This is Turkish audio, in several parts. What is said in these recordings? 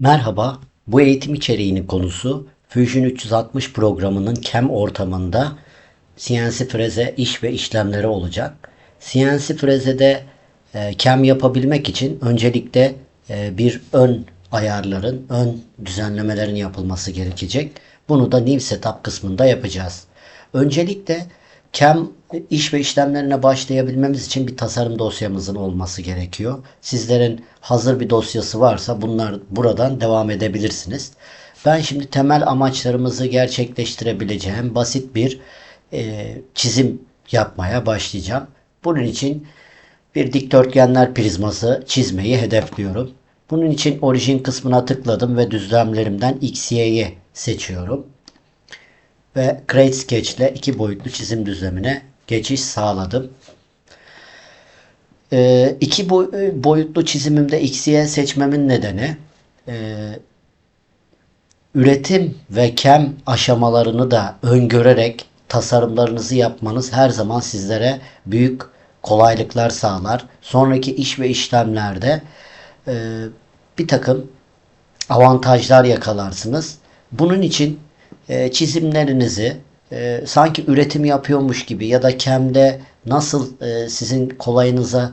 Merhaba, bu eğitim içeriğinin konusu Fusion 360 programının CAM ortamında CNC freze iş ve işlemleri olacak. CNC frezede CAM yapabilmek için öncelikle bir ön ayarların, ön düzenlemelerin yapılması gerekecek. Bunu da New Setup kısmında yapacağız. Öncelikle CAM iş ve işlemlerine başlayabilmemiz için bir tasarım dosyamızın olması gerekiyor. Sizlerin hazır bir dosyası varsa buradan devam edebilirsiniz. Ben şimdi temel amaçlarımızı gerçekleştirebileceğim basit bir çizim yapmaya başlayacağım. Bunun için bir dikdörtgenler prizması çizmeyi hedefliyorum. Bunun için orijin kısmına tıkladım ve düzlemlerimden XY'yi seçiyorum ve Create Sketch ile iki boyutlu çizim düzlemine geçiş sağladım. İki boyutlu çizimimde XY seçmemin nedeni üretim ve CAM aşamalarını da öngörerek tasarımlarınızı yapmanız her zaman sizlere büyük kolaylıklar sağlar. Sonraki iş ve işlemlerde bir takım avantajlar yakalarsınız. Bunun için çizimlerinizi sanki üretim yapıyormuş gibi ya da CAM'de nasıl sizin kolayınıza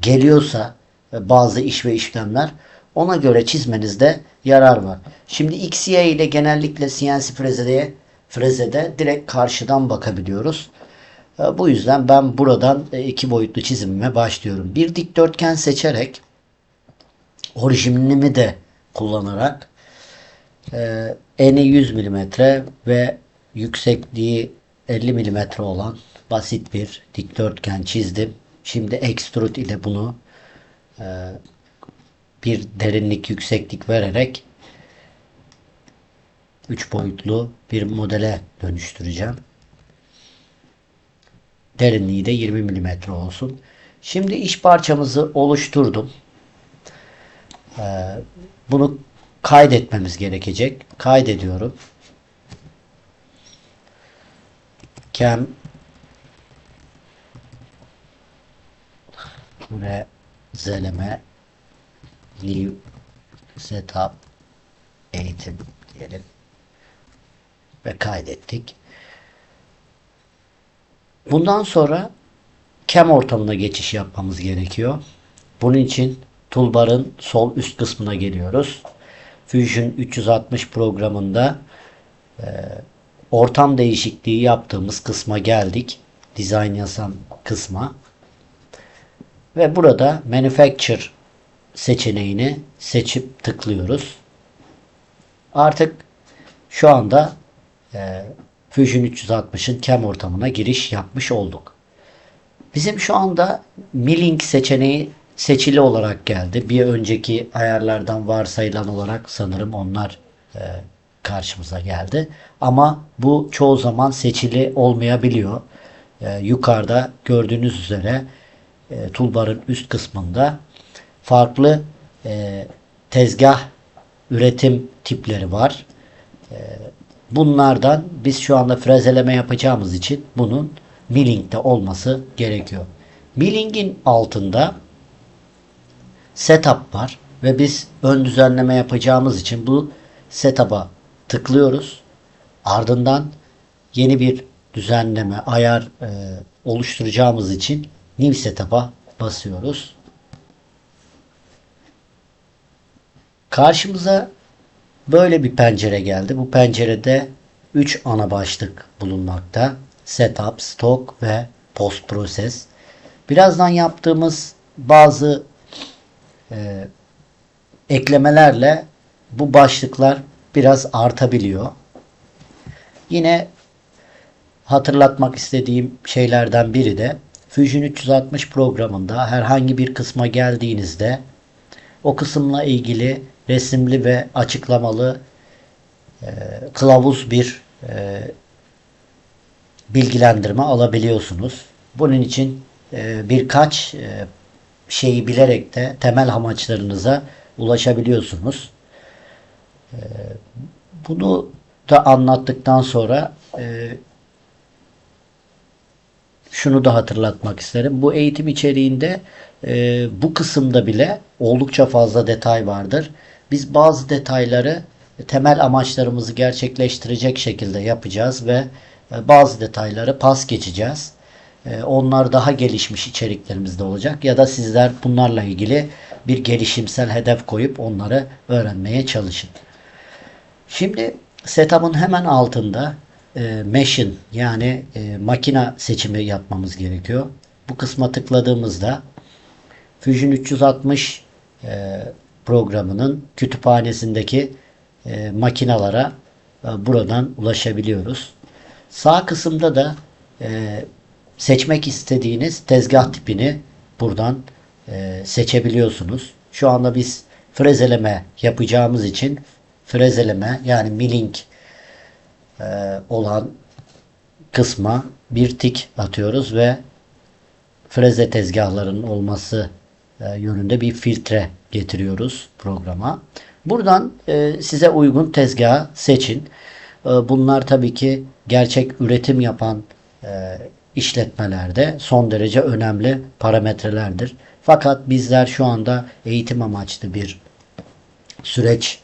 geliyorsa bazı iş ve işlemler ona göre çizmenizde yarar var. Şimdi XY ile genellikle CNC frezede direkt karşıdan bakabiliyoruz. Bu yüzden ben buradan iki boyutlu çizimime başlıyorum. Bir dikdörtgen seçerek orijinimi de kullanarak eni 100 milimetre ve yüksekliği 50 milimetre olan basit bir dikdörtgen çizdim. Şimdi extrude ile bunu bir derinlik yükseklik vererek 3 boyutlu bir modele dönüştüreceğim. Derinliği de 20 milimetre olsun. Şimdi iş parçamızı oluşturdum. Bunu kaydetmemiz gerekecek. Kaydediyorum. CAM ve zeleme New Setup eğitim diyelim ve kaydettik. Bundan sonra CAM ortamına geçiş yapmamız gerekiyor. Bunun için toolbar'ın sol üst kısmına geliyoruz. Fusion 360 programında ortam değişikliği yaptığımız kısma geldik. Design yazan kısma. Ve burada Manufacture seçeneğini seçip tıklıyoruz. Artık şu anda Fusion 360'ın CAM ortamına giriş yapmış olduk. Bizim şu anda milling seçeneği seçili olarak geldi. Bir önceki ayarlardan varsayılan olarak sanırım onlar karşımıza geldi. Ama bu çoğu zaman seçili olmayabiliyor. Yukarıda gördüğünüz üzere toolbar'ın üst kısmında farklı tezgah üretim tipleri var. Bunlardan biz şu anda frezeleme yapacağımız için bunun milling'de olması gerekiyor. Milling'in altında setup var ve biz ön düzenleme yapacağımız için bu setup'a tıklıyoruz. Ardından yeni bir düzenleme, ayar oluşturacağımız için New Setup'a basıyoruz. Karşımıza böyle bir pencere geldi. Bu pencerede 3 ana başlık bulunmakta. Setup, Stock ve Post Process. Birazdan yaptığımız bazı eklemelerle bu başlıklar biraz artabiliyor. Yine hatırlatmak istediğim şeylerden biri de Fusion 360 programında herhangi bir kısma geldiğinizde o kısımla ilgili resimli ve açıklamalı kılavuz bir bilgilendirme alabiliyorsunuz. Bunun için birkaç şeyi bilerek de temel amaçlarınıza ulaşabiliyorsunuz. Bunu da anlattıktan sonra şunu da hatırlatmak isterim. Bu eğitim içeriğinde bu kısımda bile oldukça fazla detay vardır. Biz bazı detayları temel amaçlarımızı gerçekleştirecek şekilde yapacağız ve bazı detayları pas geçeceğiz. Onlar daha gelişmiş içeriklerimizde olacak ya da sizler bunlarla ilgili bir gelişimsel hedef koyup onları öğrenmeye çalışın. Şimdi setup'ın hemen altında machine yani makina seçimi yapmamız gerekiyor. Bu kısma tıkladığımızda Fusion 360 programının kütüphanesindeki makinalara buradan ulaşabiliyoruz. Sağ kısımda da seçmek istediğiniz tezgah tipini buradan seçebiliyorsunuz. Şu anda biz frezeleme yapacağımız için frezeleme yani milling olan kısma bir tik atıyoruz ve freze tezgahlarının olması yönünde bir filtre getiriyoruz programa. Buradan size uygun tezgahı seçin. Bunlar tabii ki gerçek üretim yapan işletmelerde son derece önemli parametrelerdir. Fakat bizler şu anda eğitim amaçlı bir süreç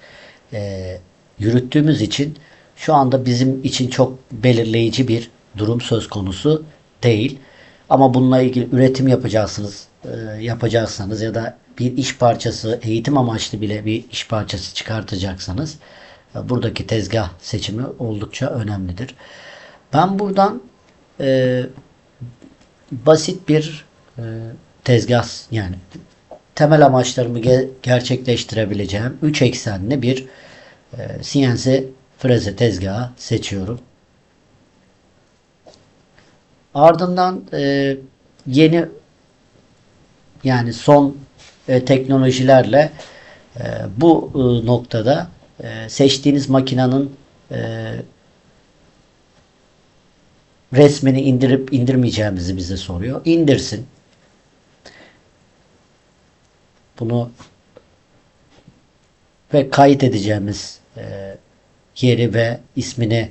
yürüttüğümüz için şu anda bizim için çok belirleyici bir durum söz konusu değil. Ama bununla ilgili üretim yapacaksanız ya da bir iş parçası, eğitim amaçlı bile bir iş parçası çıkartacaksanız buradaki tezgah seçimi oldukça önemlidir. Ben buradan basit bir tezgah yani temel amaçlarımı gerçekleştirebileceğim 3 eksenli bir CNC freze tezgahı seçiyorum. Ardından yeni yani son teknolojilerle bu noktada seçtiğiniz makinenin resmini indirip indirmeyeceğimizi bize soruyor. İndirsin. Bunu ve kayıt edeceğimiz yeri ve ismini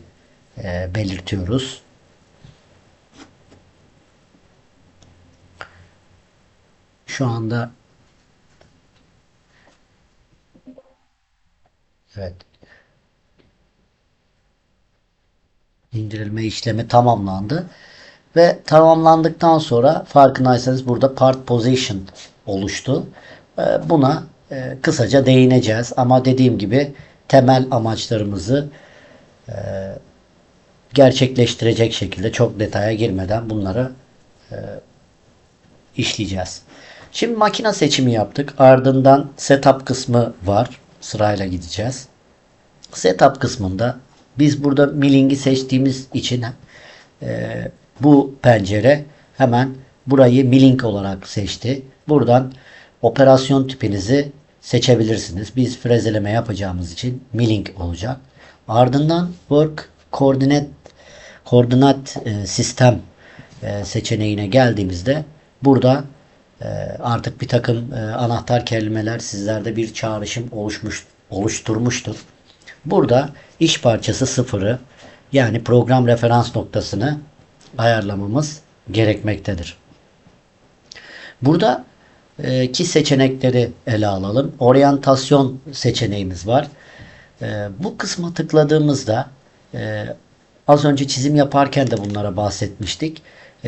belirtiyoruz. Şu anda evet indirilme işlemi tamamlandı. Ve tamamlandıktan sonra farkındaysanız burada part position oluştu. Buna kısaca değineceğiz. Ama dediğim gibi temel amaçlarımızı gerçekleştirecek şekilde çok detaya girmeden bunları işleyeceğiz. Şimdi makine seçimi yaptık. Ardından setup kısmı var. Sırayla gideceğiz. Setup kısmında biz burada milling'i seçtiğimiz için bu pencere hemen burayı milling olarak seçti. Buradan operasyon tipinizi seçebilirsiniz. Biz frezeleme yapacağımız için milling olacak. Ardından work koordinat sistem seçeneğine geldiğimizde burada artık bir takım anahtar kelimeler sizlerde bir çağrışım oluşturmuştur. Burada iş parçası sıfırı yani program referans noktasını ayarlamamız gerekmektedir. Burada ki seçenekleri ele alalım. Oryantasyon seçeneğimiz var. Bu kısma tıkladığımızda az önce çizim yaparken de bunlara bahsetmiştik.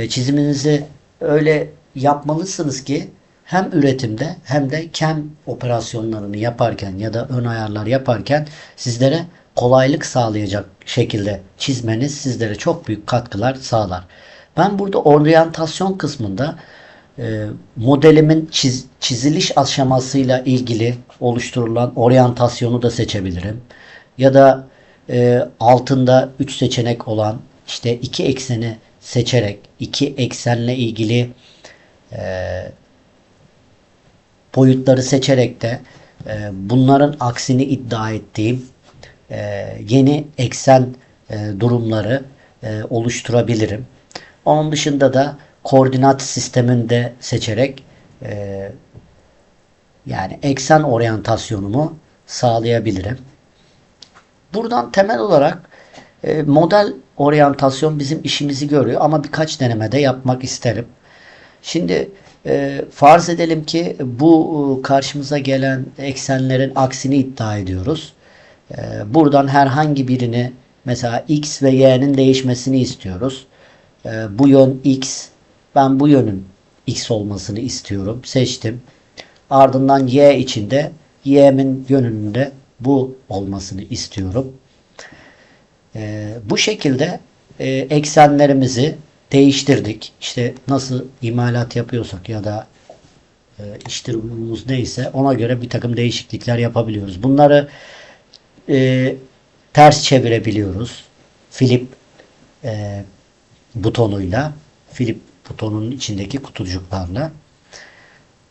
Çiziminizi öyle yapmalısınız ki hem üretimde hem de CAM operasyonlarını yaparken ya da ön ayarlar yaparken sizlere kolaylık sağlayacak şekilde çizmeniz sizlere çok büyük katkılar sağlar. Ben burada oryantasyon kısmında modelimin çiziliş aşamasıyla ilgili oluşturulan oryantasyonu da seçebilirim. Ya da altında 3 seçenek olan işte 2 ekseni seçerek 2 eksenle ilgili boyutları seçerek de bunların aksini iddia ettiğim yeni eksen durumları oluşturabilirim. Onun dışında da koordinat sistemini de seçerek yani eksen oryantasyonumu sağlayabilirim. Buradan temel olarak Model oryantasyon bizim işimizi görüyor ama birkaç denemede yapmak isterim. Şimdi farz edelim ki bu karşımıza gelen eksenlerin aksini iddia ediyoruz. Buradan herhangi birini, mesela x ve y'nin değişmesini istiyoruz. Bu yön x, ben bu yönün x olmasını istiyorum. Seçtim. Ardından y içinde y'min yönünde bu olmasını istiyorum. Bu şekilde eksenlerimizi değiştirdik. İşte nasıl imalat yapıyorsak ya da iş durumumuz neyse ona göre bir takım değişiklikler yapabiliyoruz. Bunları ters çevirebiliyoruz. Flip butonuyla, flip butonunun içindeki kutucuklarla.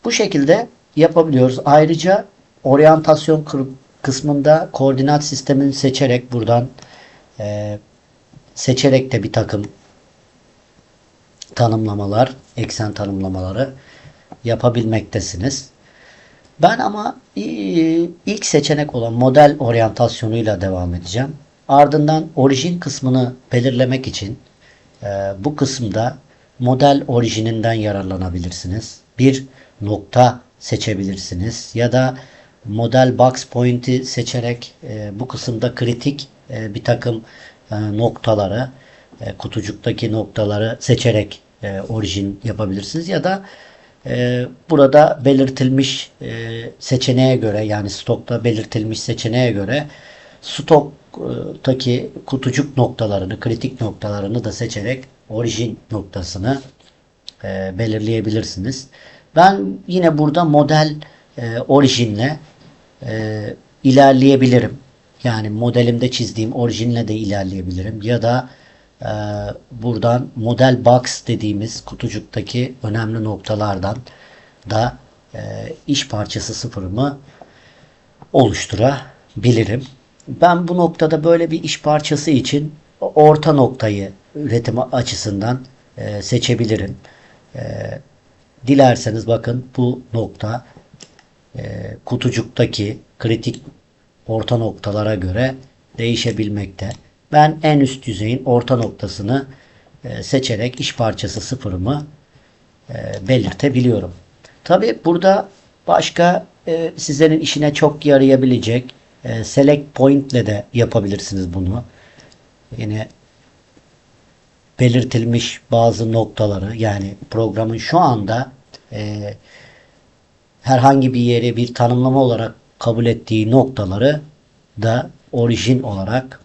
Bu şekilde yapabiliyoruz. Ayrıca oryantasyon kısmında koordinat sistemini seçerek buradan seçerek de bir takım tanımlamalar, eksen tanımlamaları yapabilmektesiniz. Ben ama ilk seçenek olan model oryantasyonuyla devam edeceğim. Ardından orijin kısmını belirlemek için bu kısımda model orijininden yararlanabilirsiniz. Bir nokta seçebilirsiniz ya da model box point'i seçerek bu kısımda kritik bir takım noktaları, kutucuktaki noktaları seçerek orijin yapabilirsiniz ya da burada belirtilmiş seçeneğe göre, yani stokta belirtilmiş seçeneğe göre stoktaki kutucuk noktalarını, kritik noktalarını da seçerek orijin noktasını belirleyebilirsiniz. Ben yine burada model orijinle ilerleyebilirim. Yani modelimde çizdiğim orijinle de ilerleyebilirim. Ya da buradan model box dediğimiz kutucuktaki önemli noktalardan da iş parçası sıfırımı oluşturabilirim. Ben bu noktada böyle bir iş parçası için orta noktayı üretim açısından seçebilirim. Dilerseniz bakın bu nokta kutucuktaki kritik orta noktalara göre değişebilmekte. Ben en üst yüzeyin orta noktasını seçerek iş parçası sıfırımı belirtebiliyorum. Tabi burada başka sizlerin işine çok yarayabilecek select point ile de yapabilirsiniz bunu. Yine belirtilmiş bazı noktaları, yani programın şu anda herhangi bir yeri bir tanımlama olarak kabul ettiği noktaları da orijin olarak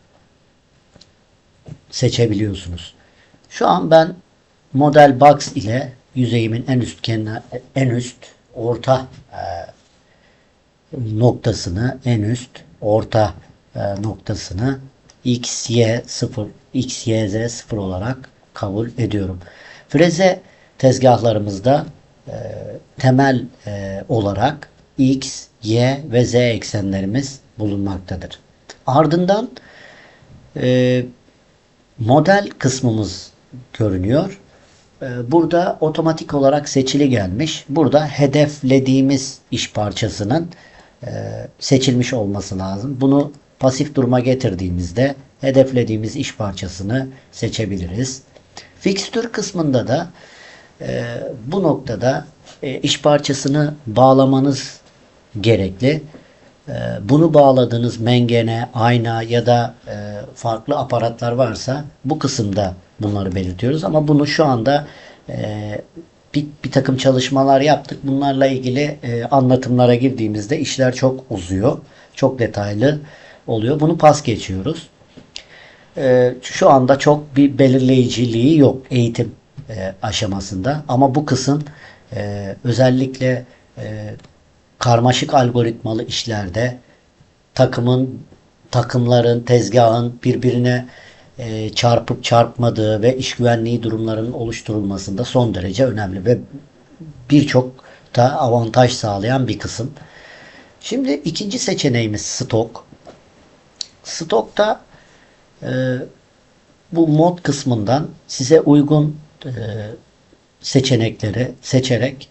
seçebiliyorsunuz. Şu an ben model box ile yüzeyimin en üst orta noktasını, en üst orta noktasını x, y 0, x, y, z 0 olarak kabul ediyorum. Freze tezgahlarımızda temel olarak x, y ve z eksenlerimiz bulunmaktadır. Ardından model kısmımız görünüyor. Burada otomatik olarak seçili gelmiş. Burada hedeflediğimiz iş parçasının seçilmiş olması lazım. Bunu pasif duruma getirdiğimizde hedeflediğimiz iş parçasını seçebiliriz. Fikstür kısmında da bu noktada iş parçasını bağlamanız gerekli. Bunu bağladığınız mengene, ayna ya da farklı aparatlar varsa bu kısımda bunları belirtiyoruz. Ama bunu şu anda bir takım çalışmalar yaptık. Bunlarla ilgili anlatımlara girdiğimizde işler çok uzuyor. Çok detaylı oluyor. Bunu pas geçiyoruz. Şu anda çok bir belirleyiciliği yok eğitim aşamasında. Ama bu kısım özellikle karmaşık algoritmalı işlerde takımların, tezgahın birbirine çarpıp çarpmadığı ve iş güvenliği durumlarının oluşturulmasında son derece önemli ve birçok da avantaj sağlayan bir kısım. Şimdi ikinci seçeneğimiz stok. Stokta bu mod kısmından size uygun seçenekleri seçerek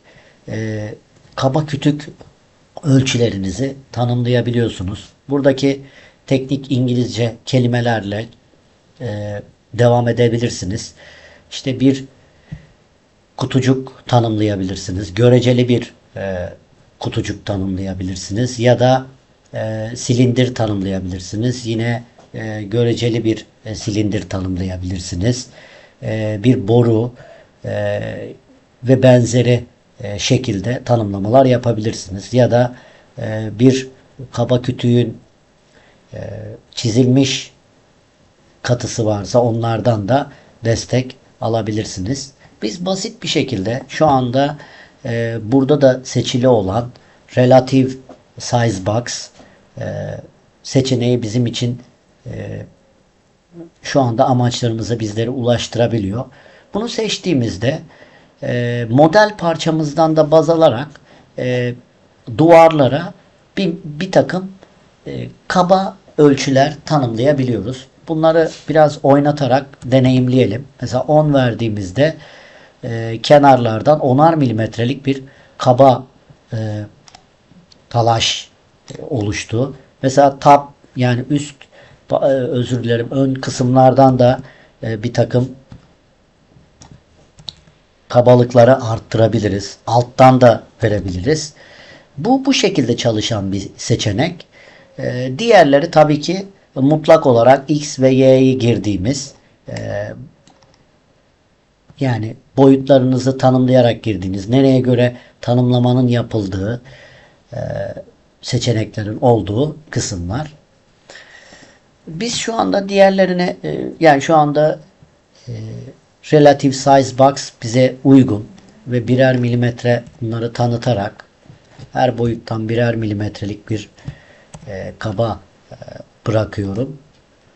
kaba kütük ölçülerinizi tanımlayabiliyorsunuz. Buradaki teknik İngilizce kelimelerle devam edebilirsiniz. İşte bir kutucuk tanımlayabilirsiniz. Göreceli bir kutucuk tanımlayabilirsiniz. Ya da silindir tanımlayabilirsiniz. Yine göreceli bir silindir tanımlayabilirsiniz. Bir boru ve benzeri şekilde tanımlamalar yapabilirsiniz. Ya da bir kaba kütüğün çizilmiş katısı varsa onlardan da destek alabilirsiniz. Biz basit bir şekilde şu anda burada da seçili olan Relative Size Box seçeneği bizim için şu anda amaçlarımıza bizleri ulaştırabiliyor. Bunu seçtiğimizde model parçamızdan da baz alarak duvarlara bir takım kaba ölçüler tanımlayabiliyoruz. Bunları biraz oynatarak deneyimleyelim. Mesela 10 verdiğimizde kenarlardan 10'ar milimetrelik bir kaba talaş oluştu. Mesela top yani üst özür dilerim ön kısımlardan da bir takım kabalıkları arttırabiliriz. Alttan da verebiliriz. Bu şekilde çalışan bir seçenek. Diğerleri tabii ki mutlak olarak X ve Y'yi girdiğimiz yani boyutlarınızı tanımlayarak girdiğiniz, nereye göre tanımlamanın yapıldığı seçeneklerin olduğu kısımlar. Biz şu anda diğerlerine yani şu anda Relative Size Box bize uygun ve birer milimetre bunları tanıtarak her boyuttan birer milimetrelik bir kaba bırakıyorum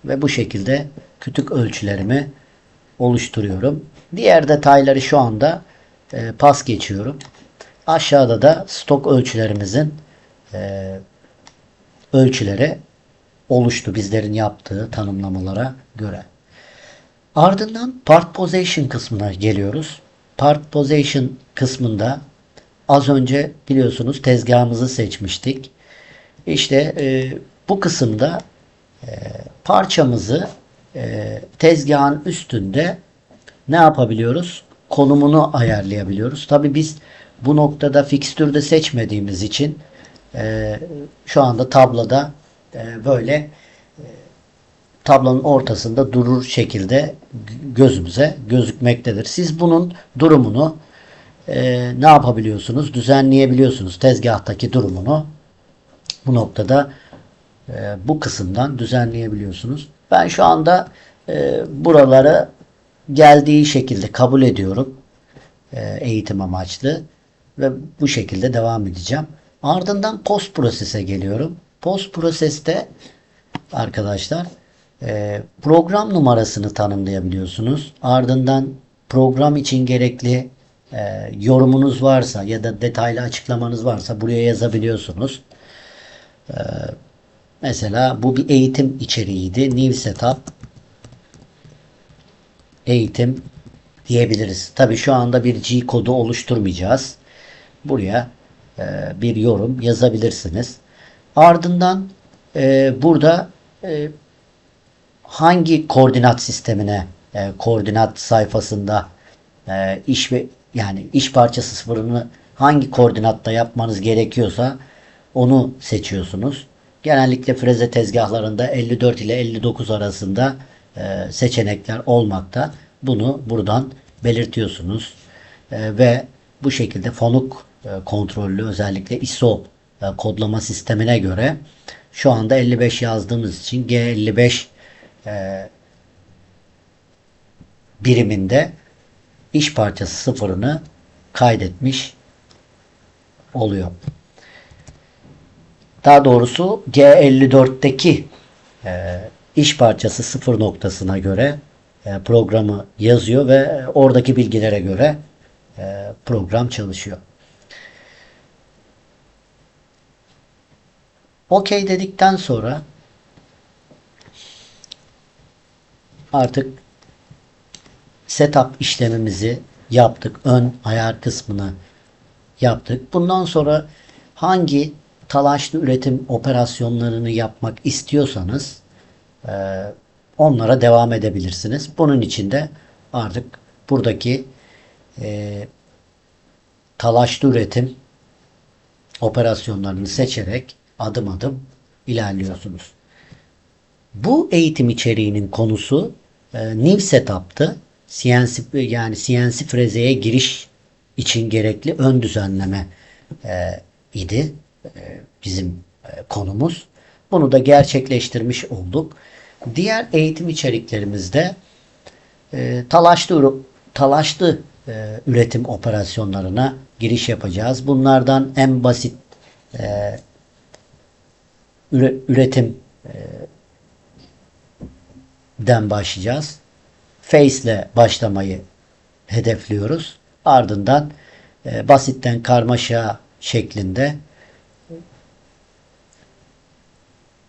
ve bu şekilde kütük ölçülerimi oluşturuyorum. Diğer detayları şu anda pas geçiyorum. Aşağıda da stok ölçülerimizin ölçüleri oluştu bizlerin yaptığı tanımlamalara göre. Ardından Part Position kısmına geliyoruz. Part Position kısmında az önce biliyorsunuz tezgahımızı seçmiştik. İşte bu kısımda parçamızı tezgahın üstünde ne yapabiliyoruz? Konumunu ayarlayabiliyoruz. Tabi biz bu noktada fikstürde seçmediğimiz için şu anda tabloda böyle tablonun ortasında durur şekilde gözümüze gözükmektedir. Siz bunun durumunu ne yapabiliyorsunuz? Düzenleyebiliyorsunuz. Tezgahtaki durumunu bu noktada bu kısımdan düzenleyebiliyorsunuz. Ben şu anda buraları geldiği şekilde kabul ediyorum. Eğitim amaçlı ve bu şekilde devam edeceğim. Ardından post prosese geliyorum. Post proseste arkadaşlar program numarasını tanımlayabiliyorsunuz. Ardından program için gerekli yorumunuz varsa ya da detaylı açıklamanız varsa buraya yazabiliyorsunuz. Mesela bu bir eğitim içeriğiydi. New Setup eğitim diyebiliriz. Tabii şu anda bir G kodu oluşturmayacağız. Buraya bir yorum yazabilirsiniz. Ardından burada hangi koordinat sistemine koordinat sayfasında iş ve yani iş parçası sıfırını hangi koordinatta yapmanız gerekiyorsa onu seçiyorsunuz. Genellikle freze tezgahlarında 54 ile 59 arasında seçenekler olmakta. Bunu buradan belirtiyorsunuz. Ve bu şekilde fonuk kontrollü özellikle ISO kodlama sistemine göre şu anda 55 yazdığımız için G55 biriminde iş parçası sıfırını kaydetmiş oluyor. Daha doğrusu G54'teki iş parçası sıfır noktasına göre programı yazıyor ve oradaki bilgilere göre program çalışıyor. OK dedikten sonra artık setup işlemimizi yaptık. Ön ayar kısmını yaptık. Bundan sonra hangi talaşlı üretim operasyonlarını yapmak istiyorsanız onlara devam edebilirsiniz. Bunun için de artık buradaki talaşlı üretim operasyonlarını seçerek adım adım ilerliyorsunuz. Bu eğitim içeriğinin konusu New Setup'tı. CNC frezeye giriş için gerekli ön düzenleme idi bizim konumuz. Bunu da gerçekleştirmiş olduk. Diğer eğitim içeriklerimizde talaşlı üretim operasyonlarına giriş yapacağız. Bunlardan en basit üretimden başlayacağız. Face ile başlamayı hedefliyoruz. Ardından basitten karmaşa şeklinde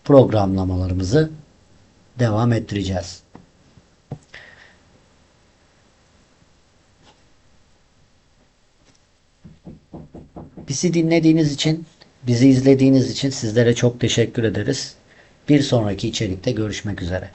programlamalarımızı devam ettireceğiz. Bizi dinlediğiniz için, bizi izlediğiniz için sizlere çok teşekkür ederiz. Bir sonraki içerikte görüşmek üzere.